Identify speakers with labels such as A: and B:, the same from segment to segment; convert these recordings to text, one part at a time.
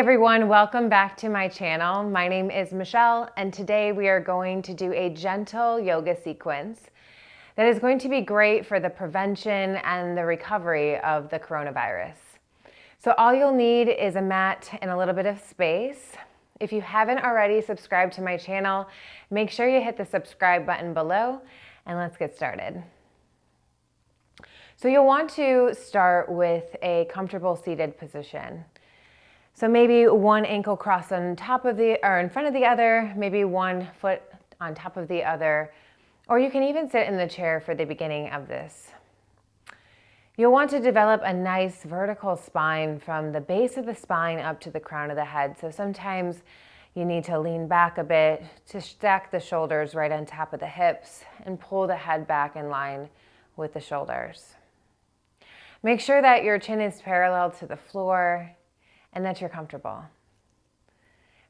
A: everyone, welcome back to my channel. My name is Michelle, and today we are going to do a gentle yoga sequence that is going to be great for the prevention and the recovery of the coronavirus. So all you'll need is a mat and a little bit of space. If you haven't already subscribed to my channel, make sure you hit the subscribe button below, and let's get started. So you'll want to start with a comfortable seated position. So maybe one ankle crossed on top of or in front of the other, maybe one foot on top of the other, or you can even sit in the chair for the beginning of this. You'll want to develop a nice vertical spine from the base of the spine up to the crown of the head. So sometimes you need to lean back a bit to stack the shoulders right on top of the hips and pull the head back in line with the shoulders. Make sure that your chin is parallel to the floor and that you're comfortable.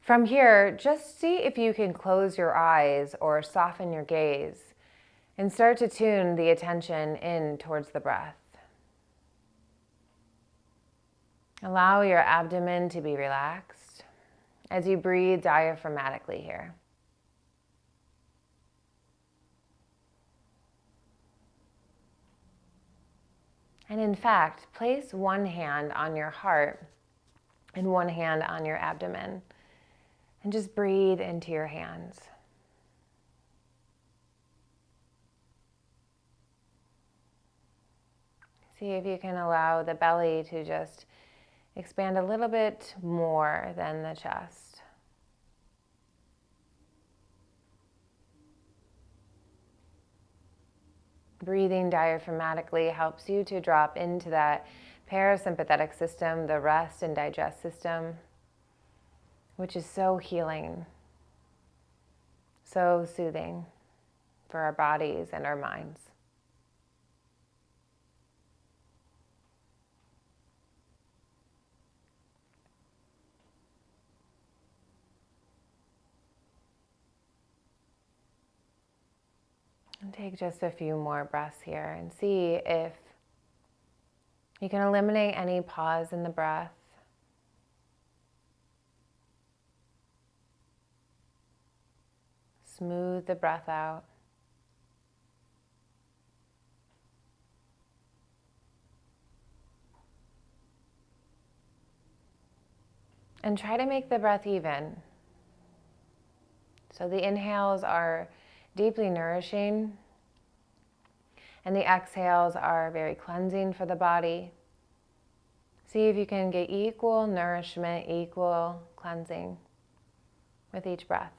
A: From here, just see if you can close your eyes or soften your gaze and start to tune the attention in towards the breath. Allow your abdomen to be relaxed as you breathe diaphragmatically here. And in fact, place one hand on your heart and one hand on your abdomen, and just breathe into your hands. See if you can allow the belly to just expand a little bit more than the chest. Breathing diaphragmatically helps you to drop into that parasympathetic system, the rest and digest system, which is so healing, so soothing for our bodies and our minds. And take just a few more breaths here and see if you can eliminate any pause in the breath. Smooth the breath out. And try to make the breath even. So the inhales are deeply nourishing, and the exhales are very cleansing for the body. See if you can get equal nourishment, equal cleansing with each breath.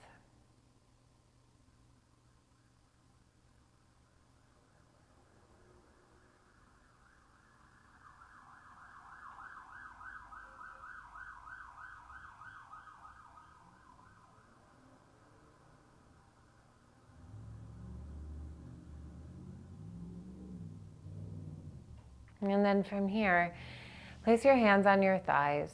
A: And then from here, place your hands on your thighs.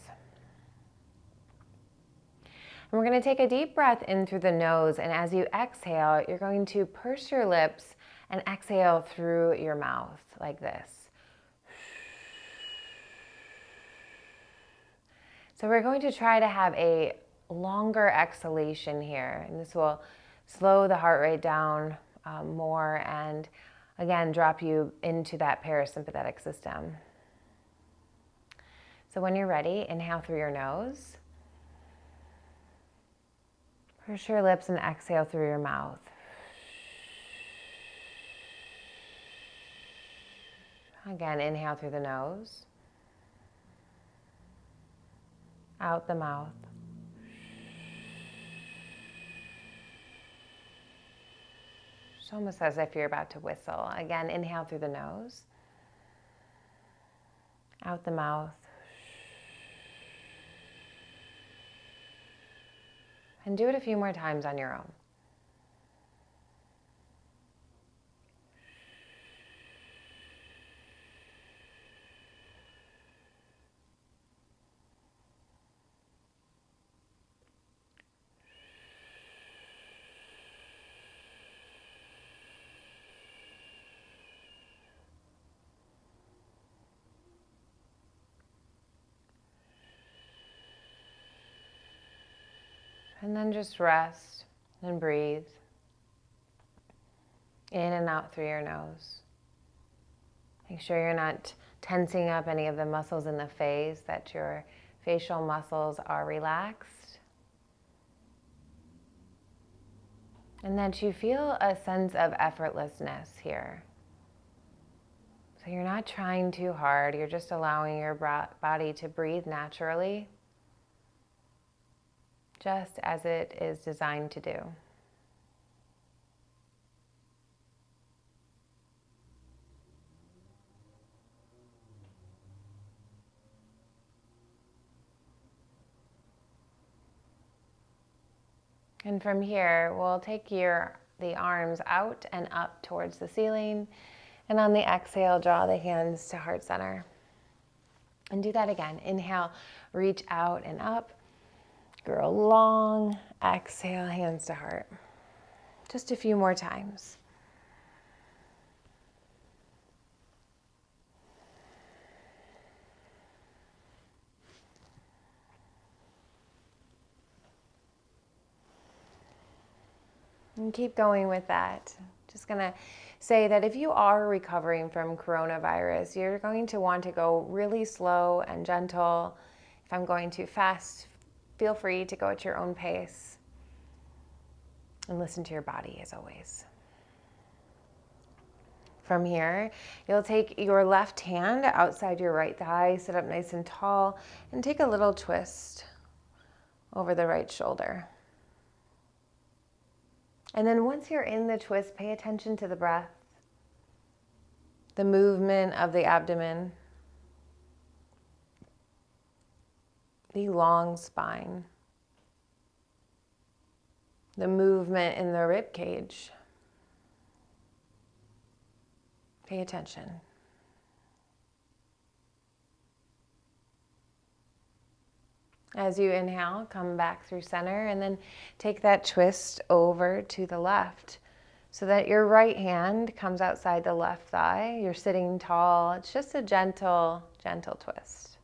A: And we're going to take a deep breath in through the nose, and as you exhale, you're going to purse your lips and exhale through your mouth like this. So we're going to try to have a longer exhalation here, and this will slow the heart rate down more and again drop you into that parasympathetic system. So when you're ready, inhale through your nose. Purse your lips and exhale through your mouth. Again, inhale through the nose. Out the mouth. It's almost as if you're about to whistle. Again, inhale through the nose. Out the mouth. And do it a few more times on your own. And then just rest and breathe in and out through your nose. Make sure you're not tensing up any of the muscles in the face, that your facial muscles are relaxed. And that you feel a sense of effortlessness here. So you're not trying too hard, you're just allowing your body to breathe naturally, just as it is designed to do. And from here, we'll take the arms out and up towards the ceiling. And on the exhale, draw the hands to heart center. And do that again. Inhale, reach out and up. Grow long. Exhale, hands to heart. Just a few more times. And keep going with that. Just going to say that if you are recovering from coronavirus, you're going to want to go really slow and gentle. If I'm going too fast, feel free to go at your own pace. And listen to your body as always. From here, you'll take your left hand outside your right thigh, sit up nice and tall, and take a little twist over the right shoulder. And then once you're in the twist, pay attention to the breath, the movement of the abdomen, the long spine, the movement in the rib cage. Pay attention. As you inhale, come back through center and then take that twist over to the left so that your right hand comes outside the left thigh. You're sitting tall. It's just a gentle, gentle twist.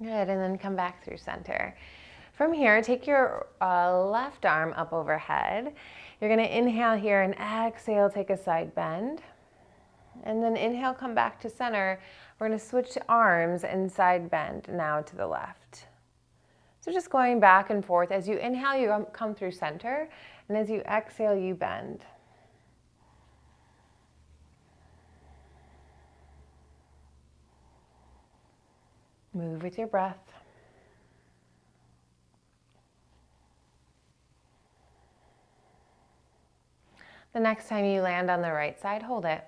A: Good, and then come back through center. From here, take your left arm up overhead. You're going to inhale here and exhale, take a side bend. And then inhale, come back to center. We're going to switch arms and side bend now to the left. So just going back and forth. As you inhale, you come through center. And as you exhale, you bend. Move with your breath. The next time you land on the right side, hold it.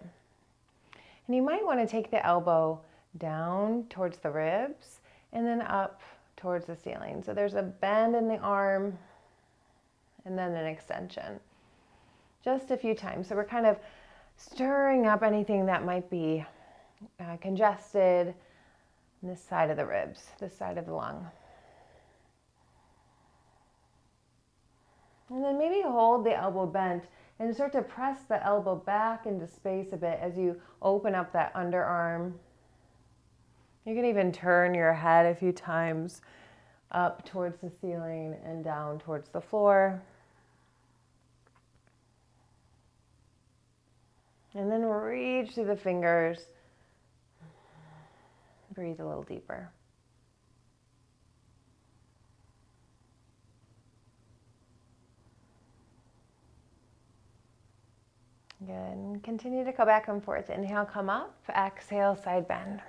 A: And you might want to take the elbow down towards the ribs and then up towards the ceiling. So there's a bend in the arm and then an extension. Just a few times. So we're kind of stirring up anything that might be congested on this side of the ribs, this side of the lung. And then maybe hold the elbow bent and start to press the elbow back into space a bit as you open up that underarm. You can even turn your head a few times up towards the ceiling and down towards the floor. And then reach through the fingers. Breathe a little deeper. Good. And continue to go back and forth. Inhale, come up. Exhale, side bend.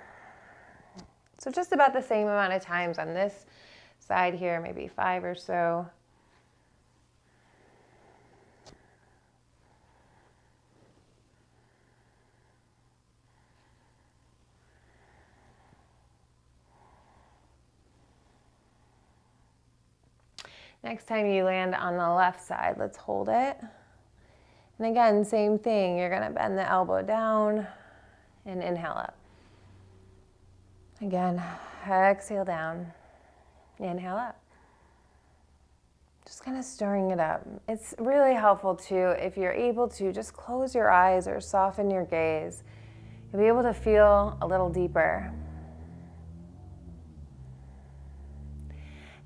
A: So just about the same amount of times on this side here, maybe 5 or so. Next time you land on the left side, let's hold it. And again, same thing. You're going to bend the elbow down and inhale up. Again, exhale down, inhale up. Just kind of stirring it up. It's really helpful too if you're able to just close your eyes or soften your gaze. You'll be able to feel a little deeper.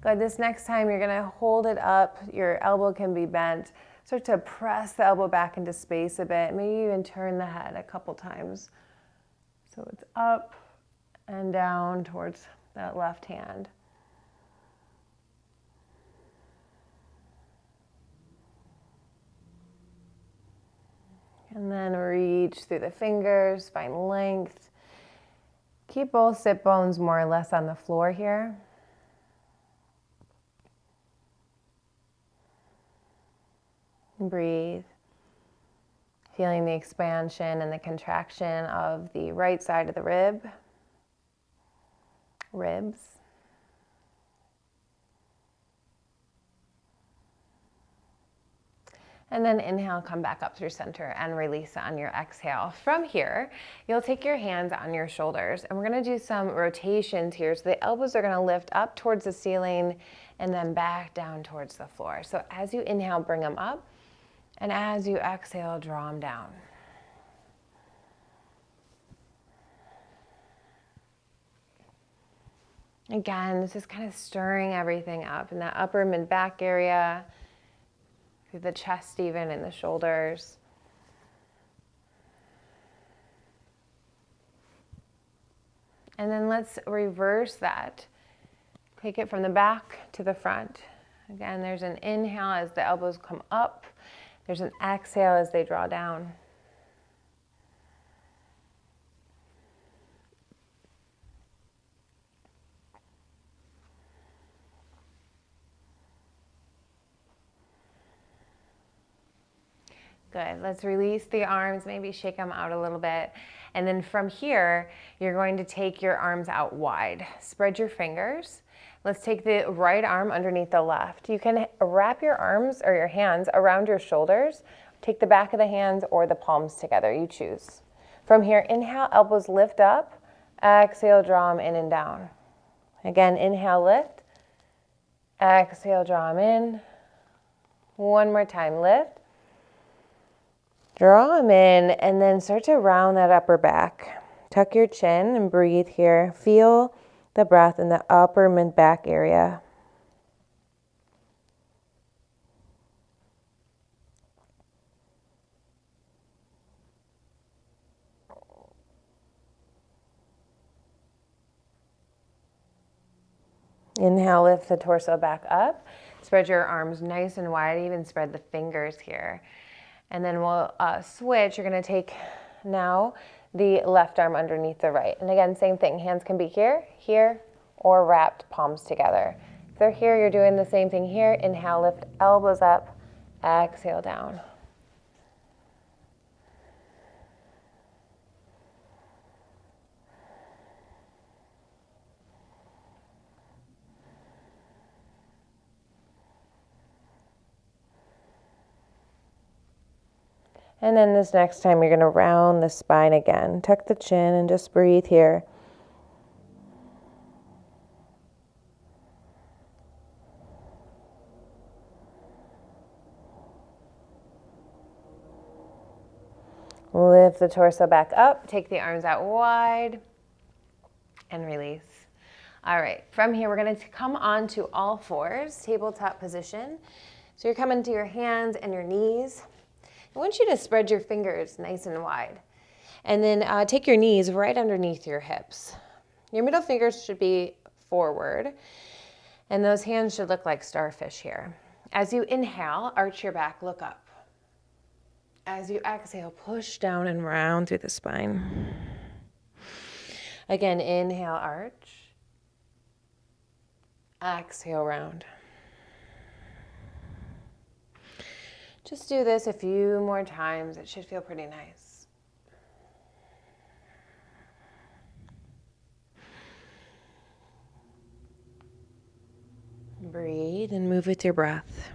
A: Good. This next time you're going to hold it up. Your elbow can be bent. Start to press the elbow back into space a bit. Maybe even turn the head a couple times. So it's up and down towards that left hand. And then reach through the fingers, find length. Keep both sit bones more or less on the floor here. And breathe. Feeling the expansion and the contraction of the right side of the ribs. And then inhale, come back up through center and release on your exhale. From here, you'll take your hands on your shoulders and we're gonna do some rotations here. So the elbows are gonna lift up towards the ceiling and then back down towards the floor. So as you inhale, bring them up, and as you exhale, draw them down. Again, this is kind of stirring everything up in that upper mid-back area, through the chest even, and the shoulders. And then let's reverse that. Take it from the back to the front. Again, there's an inhale as the elbows come up. There's an exhale as they draw down. Good. Let's release the arms, maybe shake them out a little bit. And then from here, you're going to take your arms out wide. Spread your fingers. Let's take the right arm underneath the left. You can wrap your arms or your hands around your shoulders. Take the back of the hands or the palms together, you choose. From here, inhale, elbows lift up. Exhale, draw them in and down. Again, inhale, lift. Exhale, draw them in. One more time, lift. Draw them in and then start to round that upper back. Tuck your chin and breathe here. Feel the breath in the upper mid-back area. Inhale, lift the torso back up. Spread your arms nice and wide, even spread the fingers here. And then we'll switch. You're gonna take now the left arm underneath the right. And again, same thing. Hands can be here, here, or wrapped palms together. If they're here, you're doing the same thing here. Inhale, lift elbows up, exhale down. And then this next time, you're gonna round the spine again. Tuck the chin and just breathe here. Lift the torso back up, take the arms out wide, and release. All right, from here, we're gonna come onto all fours, tabletop position. So you're coming to your hands and your knees. I want you to spread your fingers nice and wide. And then take your knees right underneath your hips. Your middle fingers should be forward. And those hands should look like starfish here. As you inhale, arch your back, look up. As you exhale, push down and round through the spine. Again, inhale, arch. Exhale, round. Just do this a few more times. It should feel pretty nice. Breathe and move with your breath.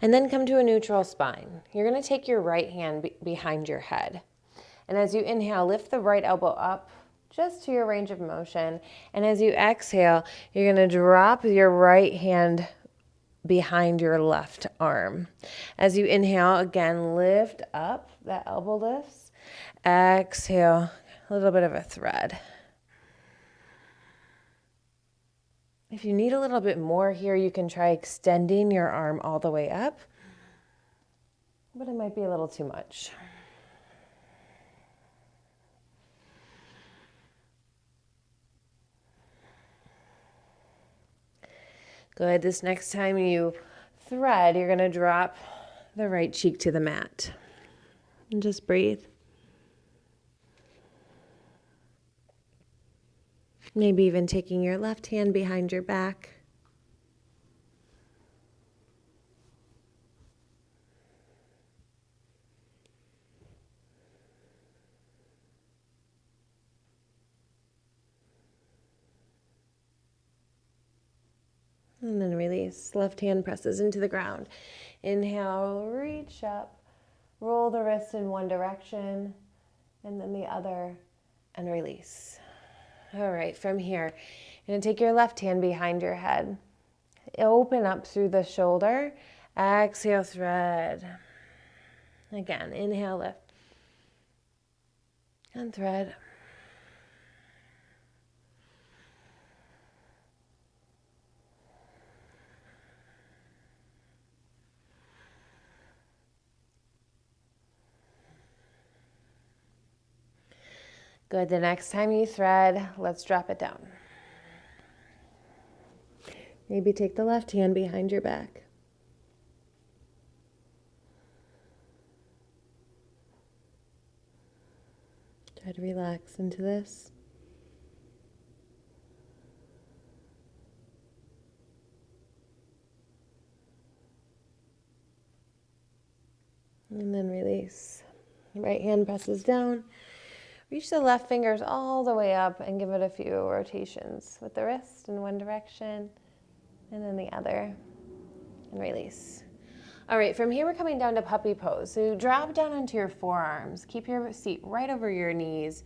A: And then come to a neutral spine. You're going to take your right hand behind your head. And as you inhale, lift the right elbow up just to your range of motion. And as you exhale, you're going to drop your right hand behind your left arm. As you inhale, again, lift up, that elbow lifts. Exhale, a little bit of a thread. If you need a little bit more here, you can try extending your arm all the way up, but it might be a little too much. Good. This next time you thread, you're going to drop the right cheek to the mat. And just breathe. Maybe even taking your left hand behind your back. And then release. Left hand presses into the ground. Inhale, reach up. Roll the wrist in one direction and then the other, and release. All right, from here, you're going to take your left hand behind your head. Open up through the shoulder. Exhale, thread. Again, inhale, lift. And thread. Good. The next time you thread, let's drop it down. Maybe take the left hand behind your back. Try to relax into this. And then release. Right hand presses down. Reach the left fingers all the way up and give it a few rotations with the wrist in one direction and then the other, and release. All right, from here we're coming down to puppy pose. So drop down onto your forearms. Keep your seat right over your knees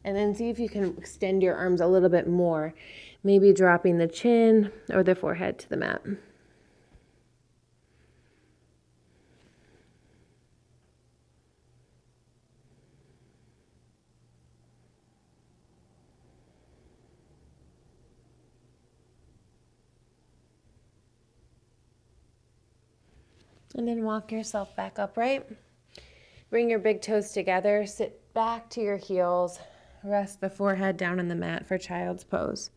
A: and then see if you can extend your arms a little bit more, maybe dropping the chin or the forehead to the mat. And then walk yourself back upright. Bring your big toes together. Sit back to your heels. Rest the forehead down on the mat for child's pose.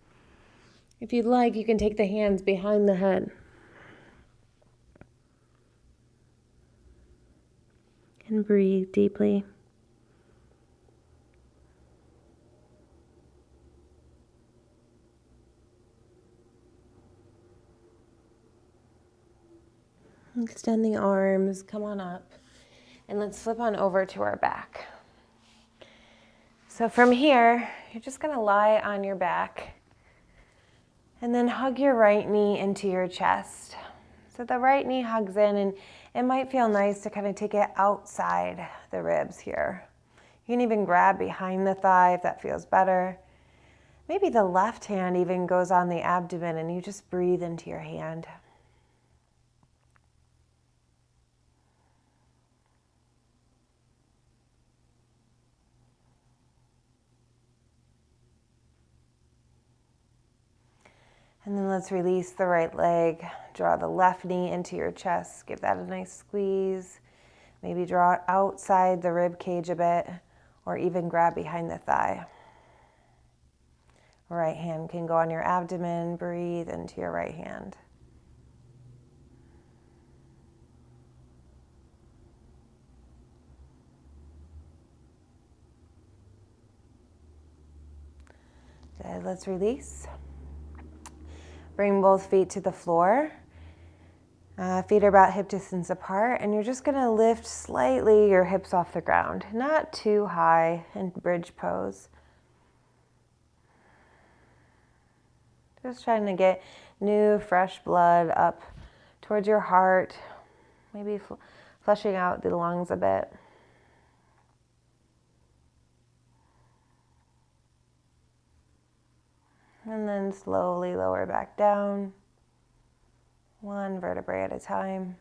A: If you'd like, you can take the hands behind the head. And breathe deeply. Extend the arms, come on up, and let's flip on over to our back. So from here, you're just going to lie on your back and then hug your right knee into your chest. So the right knee hugs in, and it might feel nice to kind of take it outside the ribs here. You can even grab behind the thigh if that feels better. Maybe the left hand even goes on the abdomen and you just breathe into your hand. And then let's release the right leg. Draw the left knee into your chest. Give that a nice squeeze. Maybe draw it outside the rib cage a bit, or even grab behind the thigh. Right hand can go on your abdomen. Breathe into your right hand. Good. Let's release. Bring both feet to the floor. Feet are about hip distance apart, and you're just going to lift slightly your hips off the ground, not too high in bridge pose. Just trying to get new, fresh blood up towards your heart, maybe flushing out the lungs a bit. And then slowly lower back down, one vertebrae at a time.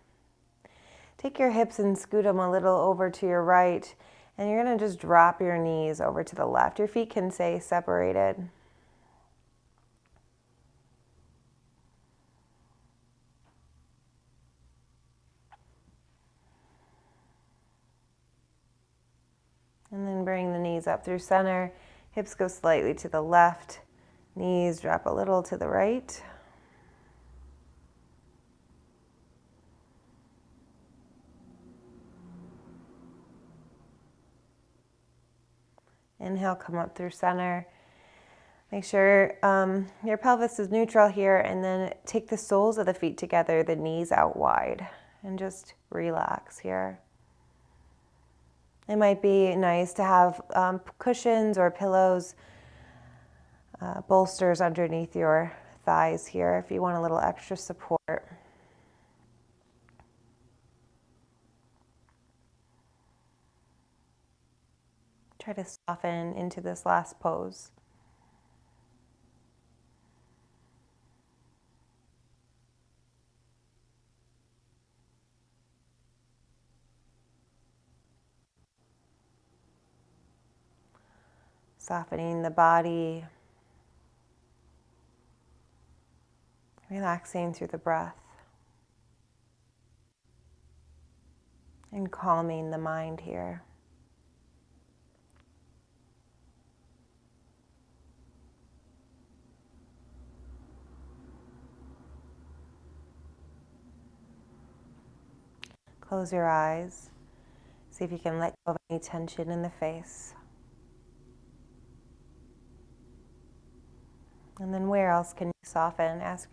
A: Take your hips and scoot them a little over to your right, and you're going to just drop your knees over to the left. Your feet can stay separated. And then bring the knees up through center. Hips go slightly to the left. Knees drop a little to the right. Inhale, come up through center. Make sure your pelvis is neutral here, and then take the soles of the feet together, the knees out wide, and just relax here. It might be nice to have cushions or pillows, bolsters underneath your thighs here if you want a little extra support. Try to soften into this last pose. Softening the body, relaxing through the breath, and calming the mind here. Close your eyes. See if you can let go of any tension in the face. And then where else can you soften? Ask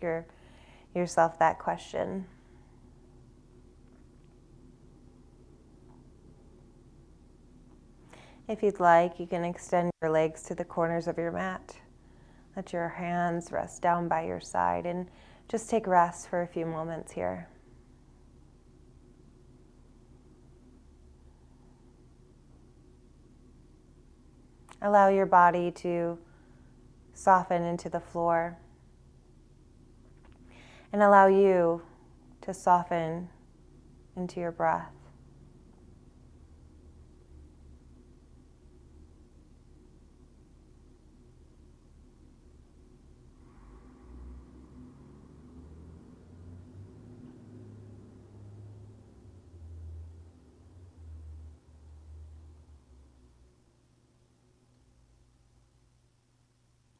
A: yourself that question. If you'd like, you can extend your legs to the corners of your mat. Let your hands rest down by your side and just take rest for a few moments here. Allow your body to soften into the floor, and allow you to soften into your breath.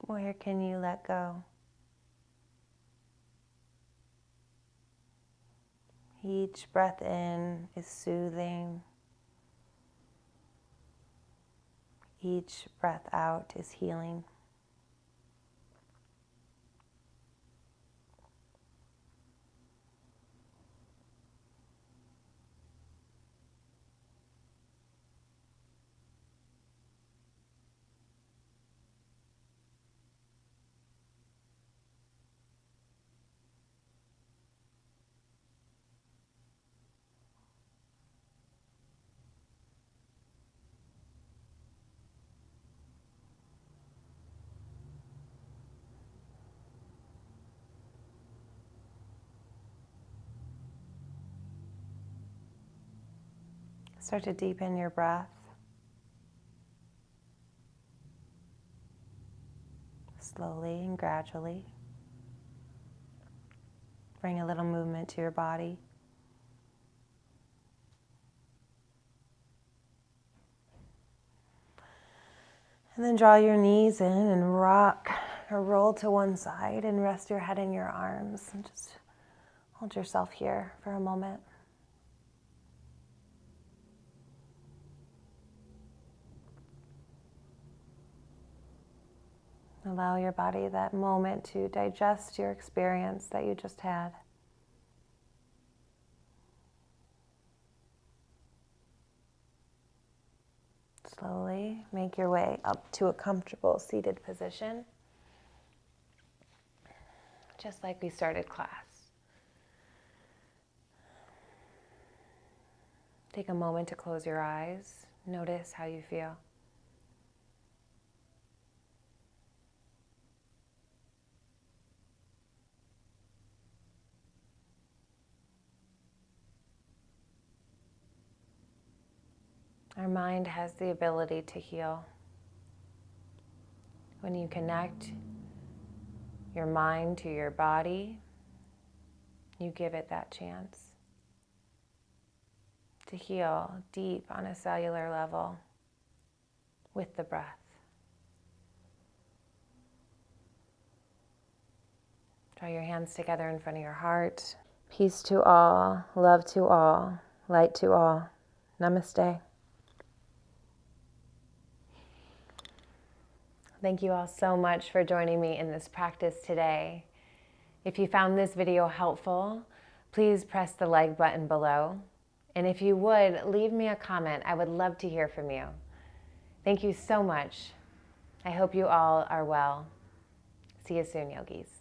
A: Where can you let go? Each breath in is soothing. Each breath out is healing. Start to deepen your breath. Slowly and gradually. Bring a little movement to your body. And then draw your knees in and rock or roll to one side and rest your head in your arms. And just hold yourself here for a moment. Allow your body that moment to digest your experience that you just had. Slowly make your way up to a comfortable seated position, just like we started class. Take a moment to close your eyes. Notice how you feel. Our mind has the ability to heal. When you connect your mind to your body, you give it that chance to heal deep on a cellular level with the breath. Draw your hands together in front of your heart. Peace to all, love to all, light to all. Namaste. Thank you all so much for joining me in this practice today. If you found this video helpful, please press the like button below. And if you would, leave me a comment. I would love to hear from you. Thank you so much. I hope you all are well. See you soon, yogis.